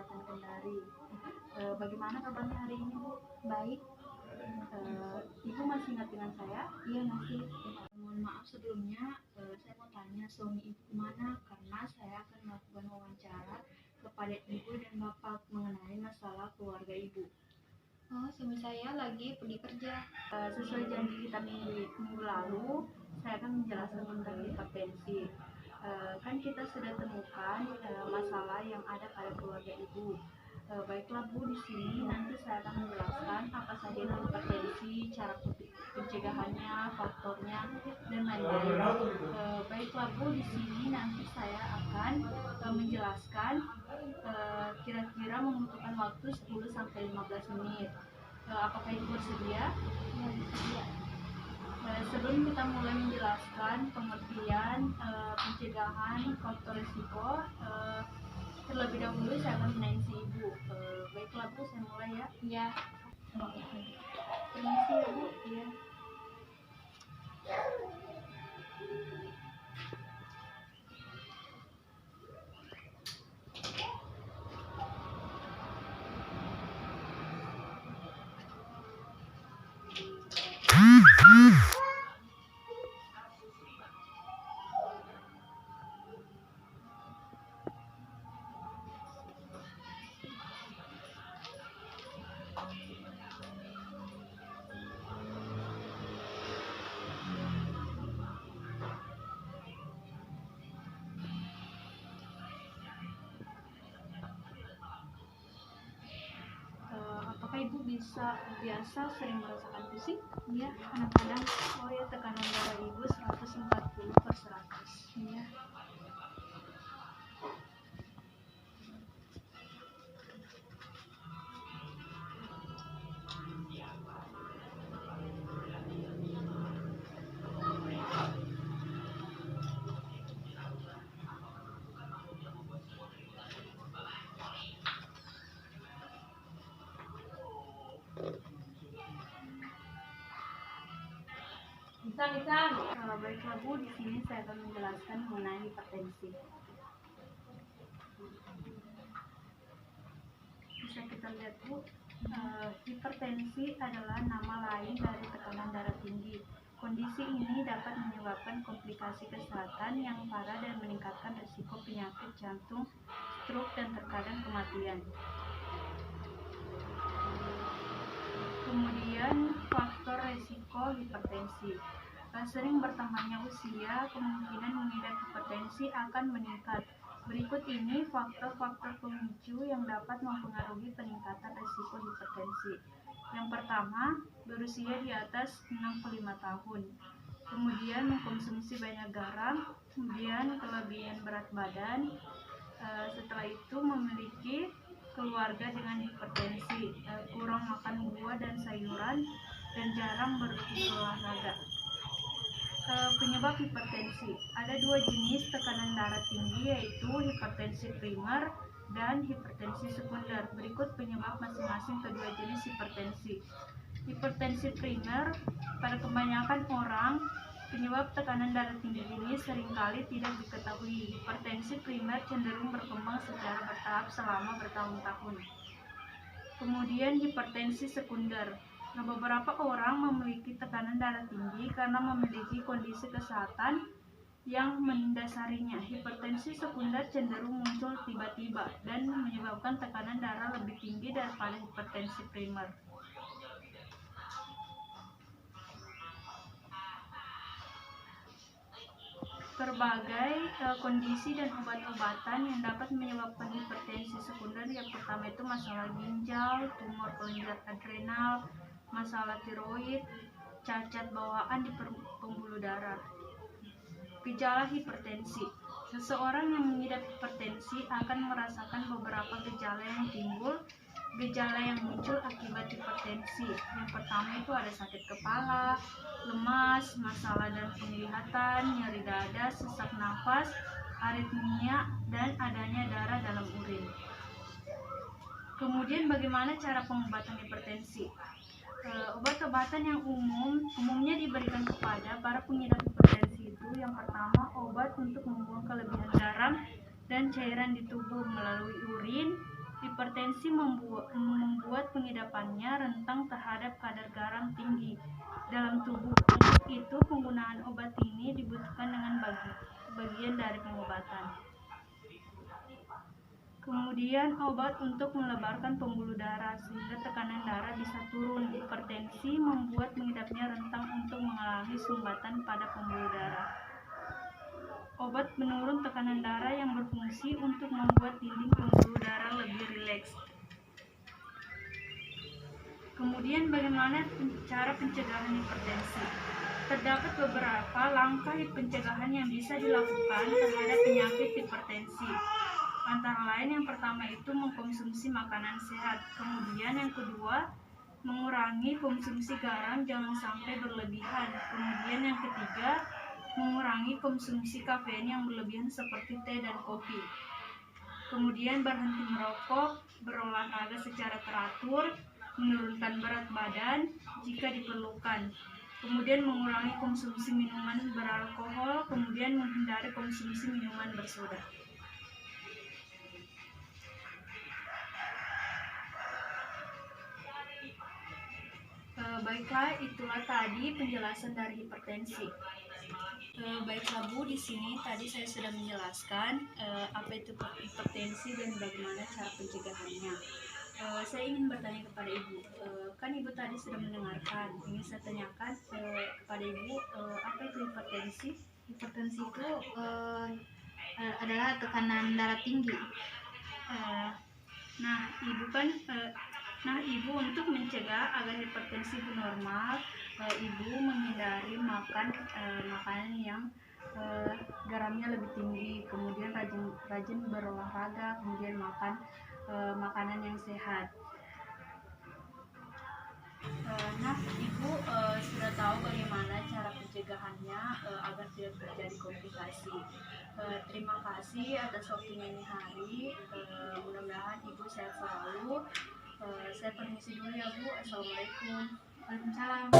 Kabupaten Kendari. Bagaimana kabarnya hari ini, Bu? Baik. Ibu masih ingat dengan saya? Iya, masih. Mohon maaf sebelumnya, saya mau tanya suami ibu kemana, karena saya akan melakukan wawancara kepada ibu dan bapak mengenai masalah keluarga ibu. Oh, suami saya lagi pergi kerja. Sesuai janji kita minggu lalu, saya akan menjelaskan tentang hipertensi. Kan kita sudah temukan masalah yang ada pada keluarga ibu. Baiklah Bu, di sini nanti saya akan menjelaskan apa saja itu hipertensi, cara pencegahannya, faktornya, dan lain-lain. Baiklah Bu, di sini nanti saya akan menjelaskan kira-kira membutuhkan waktu 10-15 menit. Apakah Ibu bersedia? Ya, bersedia. Sebelum kita mulai menjelaskan pengertian, pencegahan, faktor risiko, terlebih dahulu saya akan menanya si Ibu. Baiklah Bu, saya mulai ya. Iya. Permisi ya Bu. Iya. Apakah Ibu biasa sering merasakan pusing? Iya, kadang-kadang. Oh ya, tekanan darah Ibu 140/100. Iya. Baiklah Bu, di sini saya akan menjelaskan mengenai hipertensi. Bisa kita lihat Bu, hipertensi adalah nama lain dari tekanan darah tinggi. Kondisi ini dapat menyebabkan komplikasi kesehatan yang parah dan meningkatkan risiko penyakit jantung, stroke, dan terkadang kematian. Kemudian faktor risiko hipertensi. Sering bertambahnya usia, kemungkinan mengidap hipertensi akan meningkat. Berikut ini faktor-faktor pemicu yang dapat mempengaruhi peningkatan risiko hipertensi. Yang pertama, berusia di atas 65 tahun. Kemudian mengkonsumsi banyak garam, kemudian kelebihan berat badan. Setelah itu memiliki keluarga dengan hipertensi, kurang makan buah dan sayuran, dan jarang berolahraga. Penyebab hipertensi. Ada dua jenis tekanan darah tinggi, yaitu hipertensi primer dan hipertensi sekunder. Berikut penyebab masing-masing kedua jenis hipertensi. Hipertensi primer, pada kebanyakan orang, penyebab tekanan darah tinggi ini seringkali tidak diketahui. Hipertensi primer cenderung berkembang secara bertahap selama bertahun-tahun. Kemudian hipertensi sekunder. Beberapa orang memiliki tekanan darah tinggi karena memiliki kondisi kesehatan yang mendasarinya. Hipertensi sekunder cenderung muncul tiba-tiba dan menyebabkan tekanan darah lebih tinggi daripada hipertensi primer. Berbagai kondisi dan obat-obatan yang dapat menyebabkan hipertensi sekunder. Yang pertama itu masalah ginjal, tumor kelenjar adrenal, masalah tiroid, cacat bawaan di pembuluh darah. Gejala hipertensi. Seseorang yang mengidap hipertensi akan merasakan beberapa gejala yang timbul. Gejala yang muncul akibat hipertensi. Yang pertama itu ada sakit kepala, lemas, masalah dan penglihatan, nyeri dada, sesak nafas, aritmia, dan adanya darah dalam urin. Kemudian bagaimana cara pengobatan hipertensi? Obat-obatan yang umumnya diberikan kepada para pengidap hipertensi itu, yang pertama obat untuk membuang kelebihan garam dan cairan di tubuh melalui urin. Hipertensi membuat pengidapannya rentang terhadap kadar garam tinggi dalam tubuh. Untuk itu, penggunaan obat ini dibutuhkan dengan bagian dari pengobatan. Kemudian obat untuk melebarkan pembuluh darah sehingga tekanan darah bisa turun. Hipertensi membuat pengidapnya rentang untuk mengalami sumbatan pada pembuluh darah. Obat penurun tekanan darah yang berfungsi untuk membuat dinding pembuluh darah lebih rileks. Kemudian bagaimana cara pencegahan hipertensi? Terdapat beberapa langkah pencegahan yang bisa dilakukan terhadap penyakit hipertensi. Antara lain yang pertama itu mengkonsumsi makanan sehat. Kemudian yang kedua, mengurangi konsumsi garam jangan sampai berlebihan. Kemudian yang ketiga, mengurangi konsumsi kafein yang berlebihan seperti teh dan kopi. Kemudian berhenti merokok, berolahraga secara teratur, menurunkan berat badan jika diperlukan. Kemudian mengurangi konsumsi minuman beralkohol, kemudian menghindari konsumsi minuman bersoda. Baiklah, itulah tadi penjelasan dari hipertensi. Baiklah Bu, di sini tadi saya sudah menjelaskan apa itu hipertensi dan bagaimana cara pencegahannya. Saya ingin bertanya kepada Ibu, kan Ibu tadi sudah mendengarkan. Ingin saya tanyakan kepada Ibu, apa itu hipertensi? Hipertensi itu adalah tekanan darah tinggi. Nah, Ibu untuk mencegah agar hipertensi itu normal, Ibu menghindari makan makanan yang garamnya lebih tinggi, kemudian rajin berolahraga, kemudian makan makanan yang sehat. Nah, Ibu sudah tahu bagaimana cara pencegahannya agar tidak terjadi komplikasi. Terima kasih atas waktunya ini hari. Mudah-mudahan Ibu sehat selalu. Saya permisi dulu ya Bu. Assalamualaikum. Waalaikumsalam.